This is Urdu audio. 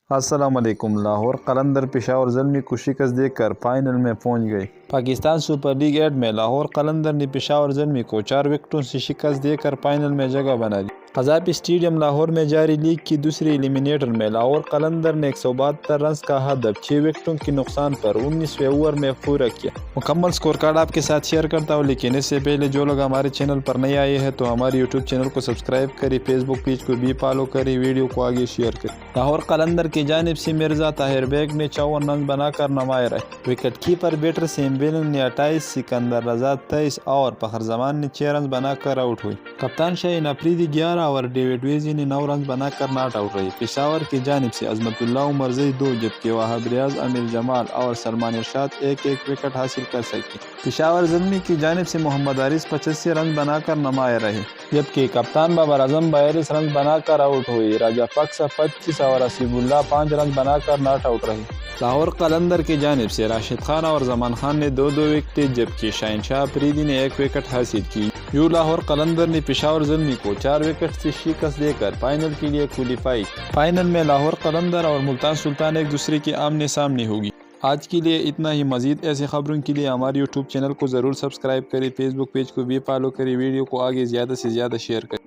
السلام علیکم۔ لاہور قلندر پشاور زلمی کو شکست دے کر فائنل میں پہنچ گئی۔ پاکستان سپر لیگ 8 میں لاہور قلندر نے پشاور زلمی کو 4 وکٹوں سے شکست دے کر فائنل میں جگہ بنا لی۔ قذافی اسٹیڈیم لاہور میں جاری لیگ کی دوسری ایلیمنیٹر میں لاہور قلندر نے 172 رنز کا ہدف 6 وکٹوں کے نقصان پر 19ویں اوور میں پورا کیا۔ مکمل سکور کارڈ آپ کے ساتھ شیئر کرتا ہوں، لیکن اس سے پہلے جو لوگ ہمارے چینل پر نئے آئے ہیں تو ہمارے یوٹیوب چینل کو سبسکرائب کریں، فیس بک پیج کو بھی فالو کریں، ویڈیو کو آگے شیئر کریں۔ لاہور قلندر کی جانب سے مرزا طاہر بیگ نے 54 رنز بنا کر نمایاں رہے۔ وکٹ کیپر بیٹر سیم بیلن نے 28، سکندر رضا 23 اور فخر زمان نے 6 رنز بنا کر آؤٹ ہوئی۔ کپتان شاہین افریدی 11 اور ڈیوڈ ویزی نے 9 رنز بنا کر ناٹ آؤٹ رہے۔ پشاور کی جانب سے عظمت اللہ عمر زئی 2، جبکہ وہاب ریاض، امیر جمال اور سلمان ارشاد 1-1 وکٹ حاصل کر سکے۔ پشاور زلمی کی جانب سے محمد حارث 85 رنز بنا کر نمایاں رہے، جبکہ کپتان بابر اعظم 42 رنز بنا کر آؤٹ ہوئے۔ راجہ فکسا 25 اور اسیب اللہ 5 رنز بنا کر ناٹ آؤٹ رہے۔ لاہور قلندر کی جانب سے راشد خان اور زمان خان نے 2-2 وکٹیں، جبکہ شاہین شاہ افریدی نے 1 وکٹ حاصل کی۔ یوں لاہور قلندر نے پشاور زلمی کو 4 وکٹ سے شکست دے کر فائنل کے لیے کوالیفائی۔ فائنل میں لاہور قلندر اور ملتان سلطان ایک دوسرے کے آمنے سامنے ہوگی۔ آج کے لیے اتنا ہی۔ مزید ایسے خبروں کے لیے ہمارے یوٹیوب چینل کو ضرور سبسکرائب کریں، فیس بک پیج کو بھی فالو کریں، ویڈیو کو آگے زیادہ سے زیادہ شیئر کریں۔